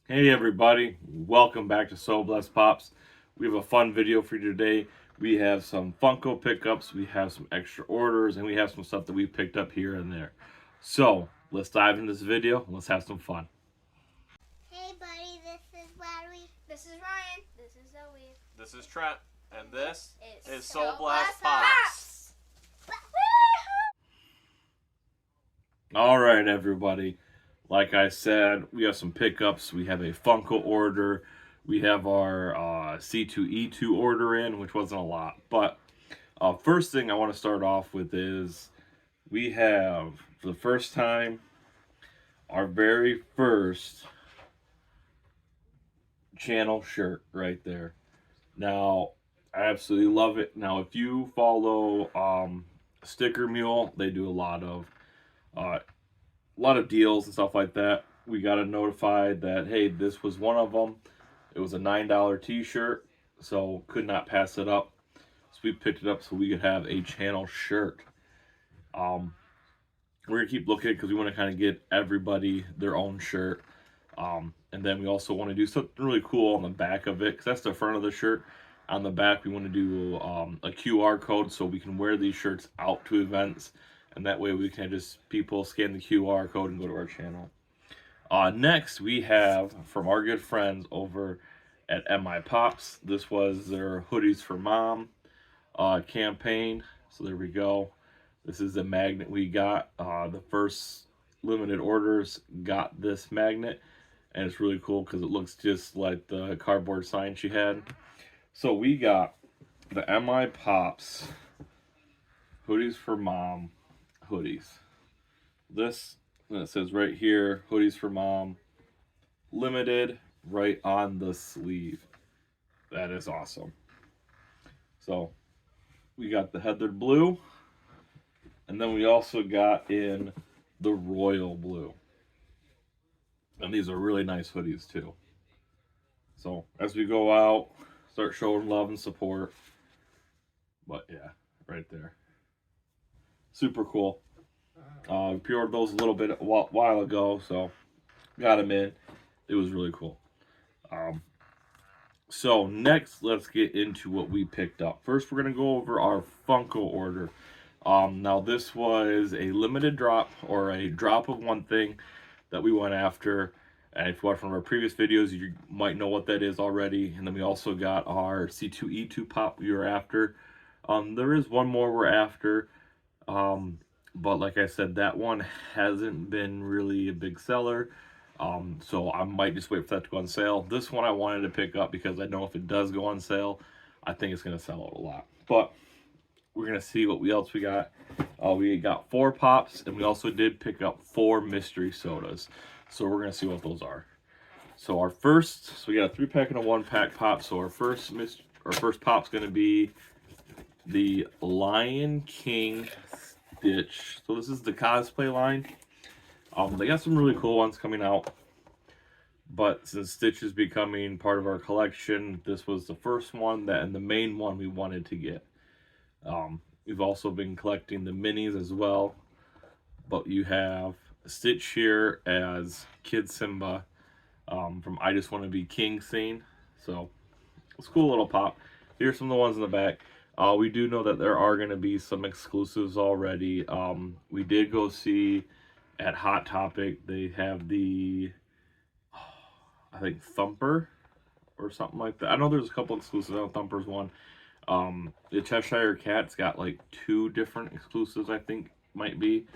Hey everybody, welcome back to So Blessed Pops. We have a fun video for you today. We have some Funko pickups, we have some extra orders, and we have some stuff that we picked up here and there. So, let's dive into this video and let's have some fun. Hey buddy, this is Larry. This is Ryan. This is Zoe. This is Trent, and this is So Soul Blast Blast Pops. Alright everybody, like I said, we have some pickups. We have a Funko order. We have our C2E2 order in, which wasn't a lot. But first thing I want to start off with is we have, for the first time, our very first channel shirt right there. Now, I absolutely love it. Now, if you follow Sticker Mule, they do a lot of deals and stuff like that. We got a notified that, hey, this was one of them. It was a $9 t-shirt, so could not pass it up. So we picked it up so we could have a channel shirt. We're gonna keep looking because we want to kind of get everybody their own shirt. And then we also want to do something really cool on the back of it, because that's the front of the shirt. On the back, we want to do a QR code so we can wear these shirts out to events, and that way we can just people scan the QR code and go to our channel. Next, we have from our good friends over at MI Pops. This was their Hoodies for Mom campaign. So there we go. This is the magnet we got. The first limited orders got this magnet, and it's really cool because it looks just like the cardboard sign she had. So we got the MI Pops Hoodies for Mom hoodies. This, and it says right here, Hoodies for Mom, limited, right on the sleeve. That is awesome. So we got the heathered blue, and then we also got in the royal blue. And these are really nice hoodies too. So as we go out, start showing love and support. But yeah, right there. Super cool. Pre-ordered those a little bit a while ago, so got them in. It was really cool. So next, let's get into what we picked up. First, we're gonna go over our Funko order. Now this was a limited drop, or a drop of one thing that we went after. And if you watched one of our previous videos, you might know what that is already. And then we also got our C2E2 pop we were after. There is one more we're after. But like I said, that one hasn't been really a big seller. So I might just wait for that to go on sale. This one I wanted to pick up because I know if it does go on sale, I think it's going to sell out a lot. But we're going to see what else we got. We got 4 pops, and we also did pick up 4 mystery sodas. So we're going to see what those are. So our first, so we got a 3-pack and a 1-pack pop. So our first pop's going to be the Lion King Stitch. So this is the cosplay line. They got some really cool ones coming out, but since Stitch is becoming part of our collection, this was the first one and the main one we wanted to get. We've also been collecting the minis as well, but you have Stitch here as Kid Simba from I Just Want to Be King scene. So it's a cool little pop. Here's some of the ones in the back. We do know that there are going to be some exclusives already. We did go see at Hot Topic, they have the, I think, Thumper or something like that. I know there's a couple exclusives. I know Thumper's one. The Cheshire Cat's got like 2 different exclusives, I think, might be.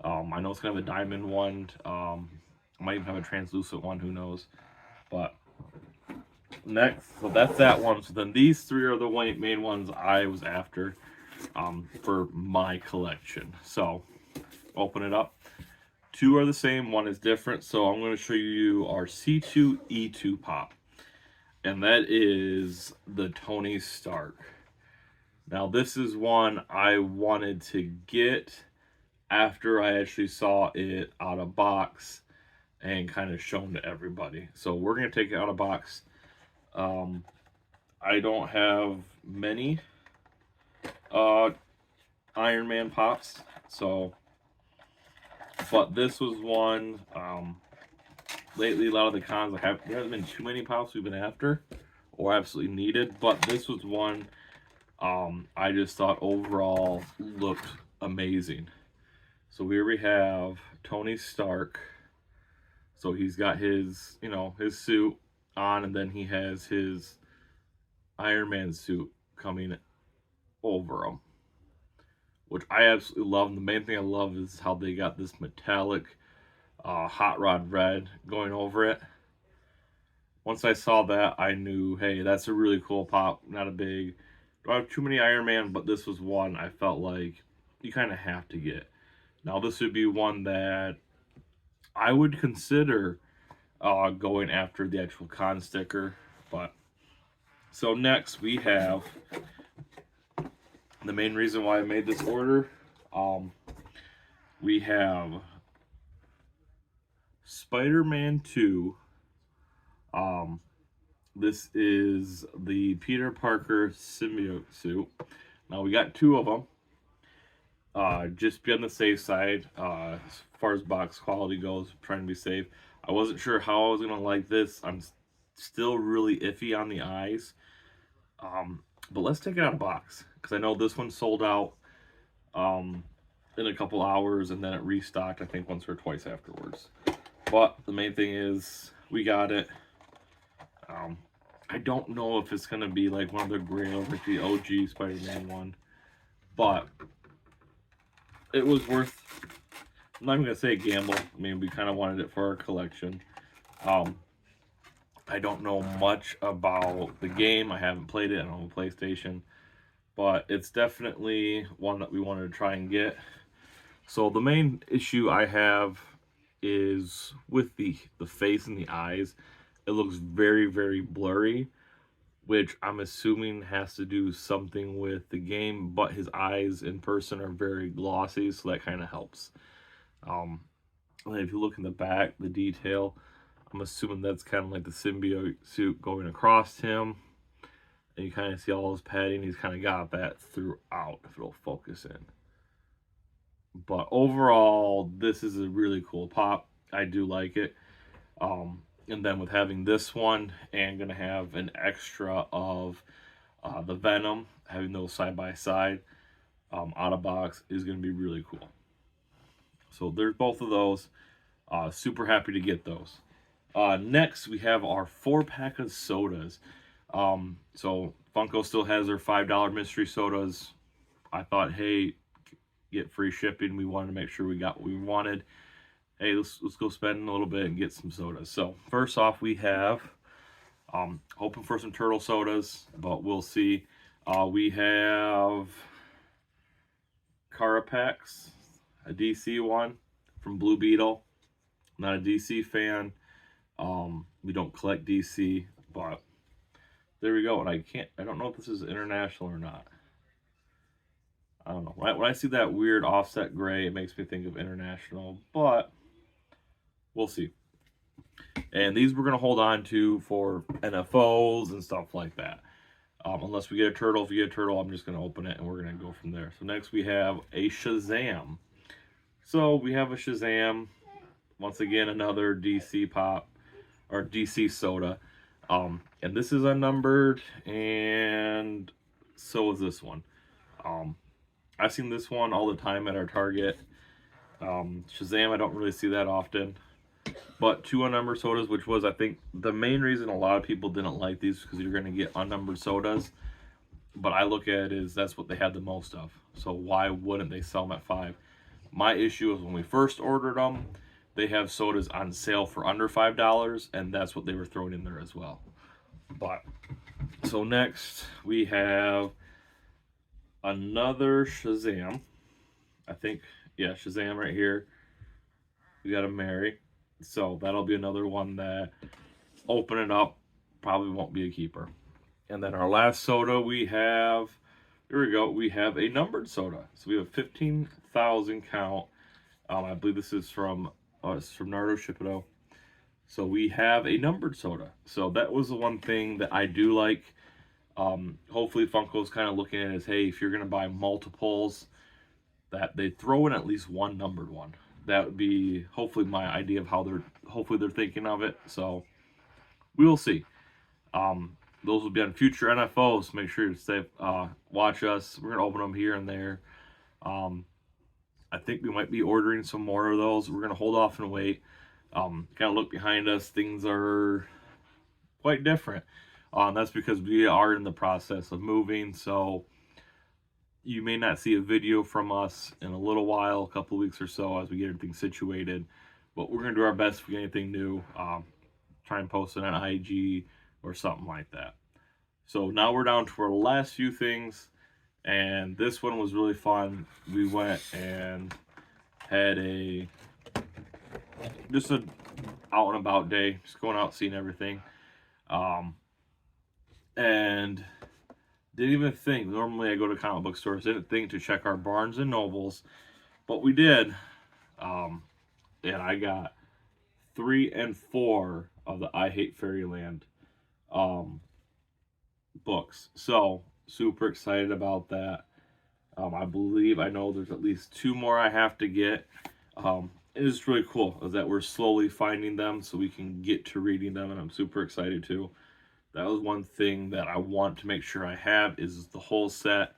I know it's going to have a diamond one. Might even have a translucent one, who knows. But next, so that's that one. So then these 3 are the main ones I was after for my collection. So open it up. 2 are the same, 1 is different. So I'm going to show you our C2E2 pop, and that is the Tony Stark. Now this is one I wanted to get after I actually saw it out of box and kind of shown to everybody. So we're going to take it out of box. I don't have many Iron Man pops, so but this was one lately, a lot of the cons, like, there hasn't been too many pops we've been after or absolutely needed, but this was one I just thought overall looked amazing. So here we have Tony Stark. So he's got his, his suit on, and then he has his Iron Man suit coming over him, which I absolutely love. And the main thing I love is how they got this metallic hot rod red going over it. Once I saw that, I knew, hey, that's a really cool pop. Not a big, don't have too many Iron Man, but this was one I felt like you kind of have to get. Now, this would be one that I would consider going after the actual con sticker. But so next we have the main reason why I made this order. We have Spider-Man 2. This is the Peter Parker symbiote suit. Now we got 2 of them. Just be on the safe side as far as box quality goes, trying to be safe. I wasn't sure how I was going to like this. I'm still really iffy on the eyes. But let's take it out of box, because I know this one sold out in a couple hours, and then it restocked, I think, once or twice afterwards. But the main thing is we got it. I don't know if it's going to be like one of the Grail, like the OG Spider-Man one, but it was worth, I'm not even going to say a gamble. I mean, we kind of wanted it for our collection. I don't know much about the game. I haven't played it on a PlayStation, but it's definitely one that we wanted to try and get. So the main issue I have is with the face and the eyes. It looks very, very blurry, which I'm assuming has to do something with the game, but his eyes in person are very glossy, so that kind of helps. And if you look in the back, the detail, I'm assuming that's kind of like the symbiote suit going across him. And you kind of see all his padding. He's kind of got that throughout, if it'll focus in. But overall, this is a really cool pop. I do like it. And then with having this one and going to have an extra of the Venom, having those side by side out of box is going to be really cool. So there's both of those. Super happy to get those. Next, we have our 4-pack of sodas. So Funko still has their $5 mystery sodas. I thought, hey, get free shipping. We wanted to make sure we got what we wanted. Hey, let's go spend a little bit and get some sodas. So first off, we have, hoping for some turtle sodas, but we'll see. We have Carapax, a DC one from Blue Beetle. Not a DC fan. We don't collect DC, but there we go. And I don't know if this is international or not. I don't know. When I see that weird offset gray, it makes me think of international, but we'll see. And these we're going to hold on to for NFOs and stuff like that. Unless we get a turtle. If we get a turtle, I'm just going to open it and we're going to go from there. So next we have a Shazam. So we have a Shazam. Once again, another DC pop or DC soda. And this is unnumbered, and so is this one. I've seen this one all the time at our Target. Shazam, I don't really see that often. But 2 unnumbered sodas, which was, I think, the main reason a lot of people didn't like these, because you're going to get unnumbered sodas. But I look at it as that's what they had the most of. So why wouldn't they sell them at 5? My issue is when we first ordered them, they have sodas on sale for under $5, and that's what they were throwing in there as well. But, so next we have another Shazam. I think, yeah, Shazam right here. We got a Mary. So that'll be another one that, open it up, probably won't be a keeper. And then our last soda we have, here we go, we have a numbered soda. So we have 15,000 count. I believe this is from Naruto Shippuden. So we have a numbered soda. So that was the one thing that I do like. Hopefully Funko's kind of looking at it as, hey, if you're going to buy multiples, that they throw in at least one numbered one. that would be hopefully my idea of how they're thinking of it. So we will see. Those will be on future NFOs. Make sure to watch us. We're gonna open them here and there. Um, I think we might be ordering some more of those. We're gonna hold off and wait. Kind of look behind us. Things are quite different. That's because we are in the process of moving. So you may not see a video from us in a little while, a couple weeks or so, as we get everything situated. But we're gonna do our best if we get anything new. Try and post it on IG or something like that. So now we're down to our last few things, and this one was really fun. We went and had just a out and about day, just going out seeing everything, and didn't even think. Normally I go to comic book stores, didn't think to check our Barnes and Nobles, but we did, and I got 3 and 4 of the I Hate Fairyland books. So super excited about that. I know there's at least 2 more I have to get. It is really cool is that we're slowly finding them so we can get to reading them, and I'm super excited too. That was one thing that I want to make sure I have is the whole set,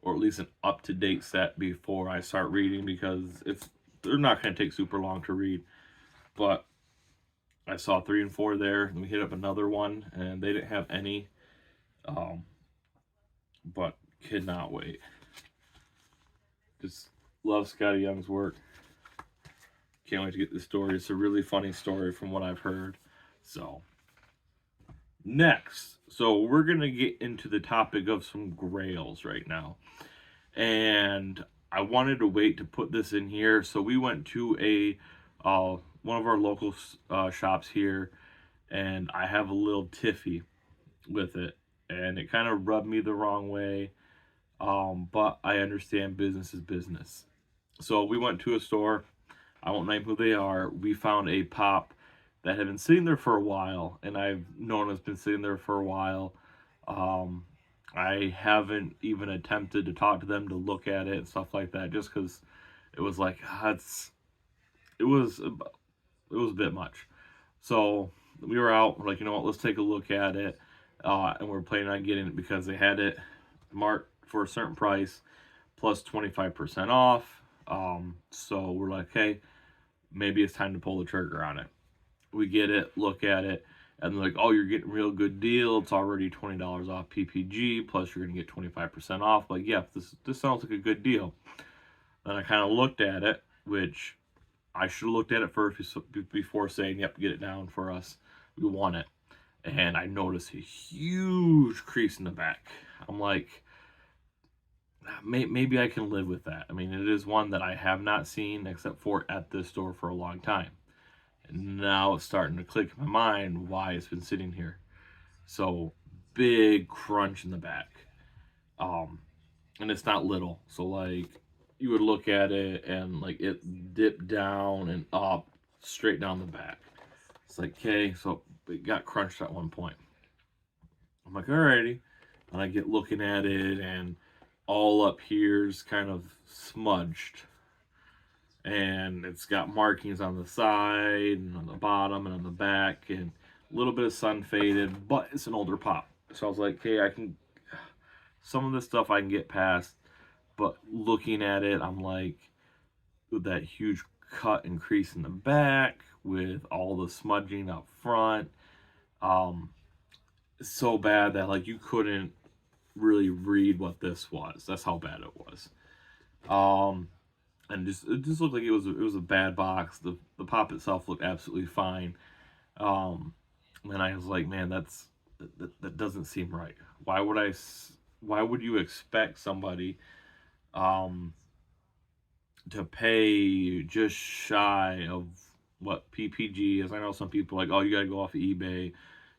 or at least an up-to-date set before I start reading, because they're not going to take super long to read. But I saw 3 and 4 there, and we hit up another one, and they didn't have any. But cannot wait. Just love Scotty Young's work. Can't wait to get this story. It's a really funny story from what I've heard. So, next. So, we're going to get into the topic of some grails right now. And I wanted to wait to put this in here. So, we went to one of our local shops here, and I have a little tiffy with it. And it kind of rubbed me the wrong way. But I understand business is business. So, we went to a store. I won't name who they are. We found a pop that had been sitting there for a while, and I've known it's been sitting there for a while. I haven't even attempted to talk to them to look at it and stuff like that, just because it was like it was a bit much. So we were out. We're like, you know what? Let's take a look at it, and we're planning on getting it because they had it marked for a certain price plus 25% off. So we're like, hey, maybe it's time to pull the trigger on it. We get it, look at it, and they're like, oh, you're getting a real good deal. It's already $20 off PPG, plus you're going to get 25% off. Like, yeah, this sounds like a good deal. Then I kind of looked at it, which I should have looked at it first before saying, yep, get it down for us. We want it. And I noticed a huge crease in the back. I'm like, maybe I can live with that. I mean, it is one that I have not seen except for at this store for a long time. And now it's starting to click in my mind why it's been sitting here. So, big crunch in the back. And it's not little. So, like, you would look at it and, like, it dipped down and up straight down the back. It's like, okay, so it got crunched at one point. I'm like, alrighty. And I get looking at it, and all up here's kind of smudged. And it's got markings on the side and on the bottom and on the back, and a little bit of sun faded, but it's an older pop. So I was like, okay, some of this stuff I can get past, but looking at it, I'm like, with that huge cut and crease in the back, with all the smudging up front, it's so bad that, like, you couldn't really read what this was. That's how bad it was. And it just looked like it was a bad box. The pop itself looked absolutely fine. And I was like, man, that doesn't seem right. Why would you expect somebody to pay just shy of what PPG is? I know some people are like, oh, you gotta go off of eBay.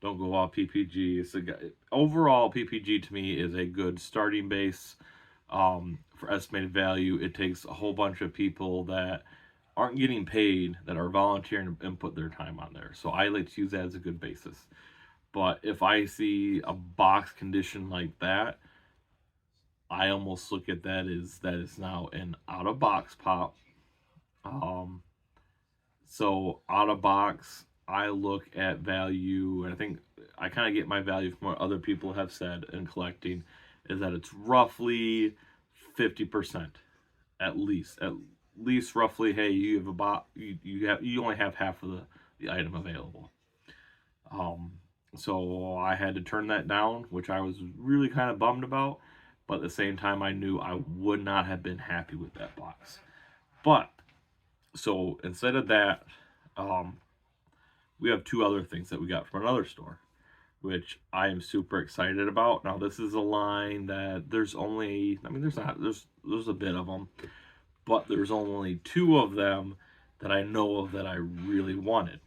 Don't go off PPG. Overall, PPG to me is a good starting base. For estimated value, it takes a whole bunch of people that aren't getting paid, that are volunteering and put their time on there. So I like to use that as a good basis. But if I see a box condition like that, I almost look at that as now an out of box pop. So out of box, I look at value, and I think I kind of get my value from what other people have said in collecting, is that it's roughly 50% at least. At least roughly, hey, you have you only have half of the item available. Um, so I had to turn that down, which I was really kind of bummed about. But at the same time, I knew I would not have been happy with that box. But so instead of that, um, we have two other things that we got from another store, which I am super excited about. Now this is a line that there's only, I mean, there's a bit of them, but there's only two of them that I know of that I really wanted,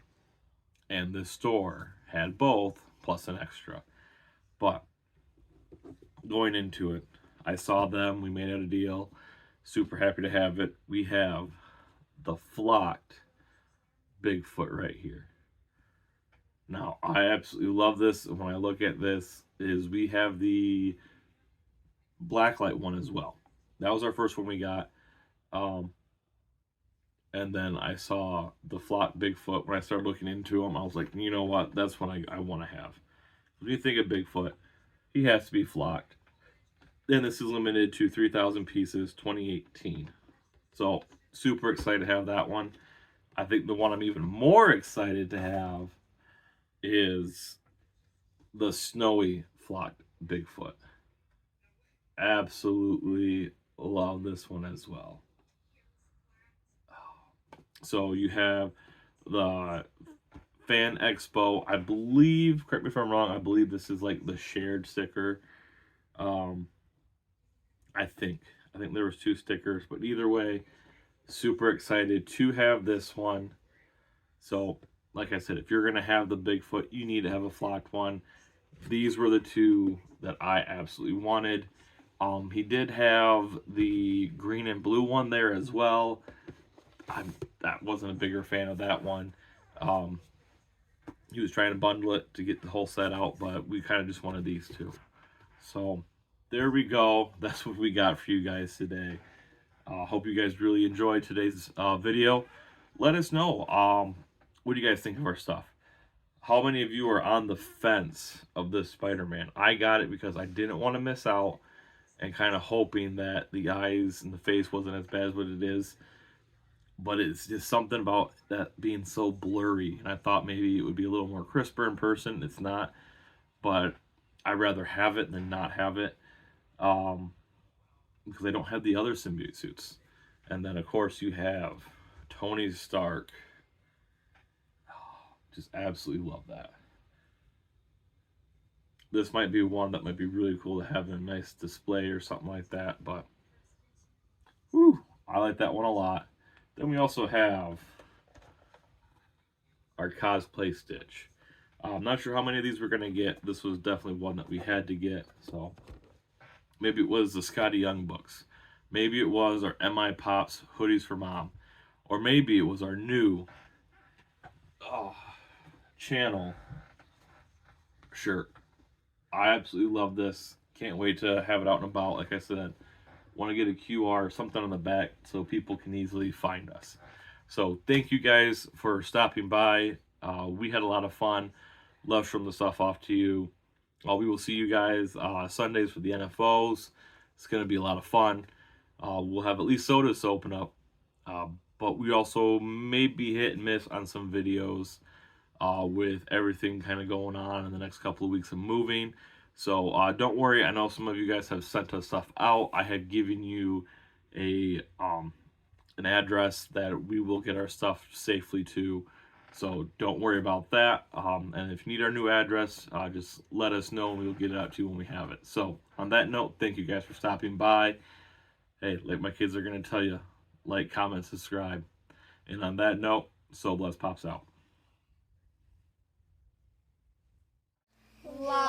and this store had both plus an extra. But going into it, I saw them. We made it a deal. Super happy to have it. We have the flocked Bigfoot right here. Now, I absolutely love this. When I look at this, is we have the blacklight one as well. That was our first one we got. Um, and then I saw the flocked Bigfoot. When I started looking into them, I was like, you know what? That's what I want to have. When you think of Bigfoot, he has to be flocked. And this is limited to 3,000 pieces, 2018. So, super excited to have that one. I think the one I'm even more excited to have is the snowy flocked Bigfoot. Absolutely love this one as well. So you have the Fan Expo. I believe, correct me if I'm wrong, I believe this is like the shared sticker. Um, I think there was two stickers, but either way, super excited to have this one. So, like I said, if you're gonna have the Bigfoot, you need to have a flocked one. These were the two that I absolutely wanted. He did have the green and blue one there as well. That wasn't a bigger fan of that one. Um, he was trying to bundle it to get the whole set out, but we kind of just wanted these two. So there we go. That's what we got for you guys today. Hope you guys really enjoyed today's video. Let us know. What do you guys think of our stuff? How many of you are on the fence of this Spider-Man? I got it because I didn't want to miss out, and kind of hoping that the eyes and the face wasn't as bad as what it is. But it's just something about that being so blurry, and I thought maybe it would be a little more crisper in person. It's not, but I'd rather have it than not have it, because I don't have the other symbiote suits. And then of course you have Tony Stark. Just absolutely love that. This might be one that might be really cool to have in a nice display or something like that, but whew, I like that one a lot. Then we also have our cosplay Stitch. I'm not sure how many of these we're going to get. This was definitely one that we had to get. So maybe it was the Scotty Young books. Maybe it was our MI Pops Hoodies for Mom. Or maybe it was our new channel shirt. I absolutely love this. Can't wait to have it out and about. Like I said, want to get a QR or something on the back so people can easily find us. So thank you guys for stopping by. We had a lot of fun. Love showing the stuff off to you. We will see you guys Sundays for the NFOs. It's going to be a lot of fun. We'll have at least sodas to open up. But we also may be hit and miss on some videos with everything kind of going on in the next couple of weeks of moving. So don't worry. I know some of you guys have sent us stuff out. I have given you a an address that we will get our stuff safely to. So don't worry about that. And if you need our new address, just let us know and we'll get it out to you when we have it. So on that note, thank you guys for stopping by. Hey, like my kids are going to tell you, like, comment, subscribe. And on that note, So Blessed Pops out. Love.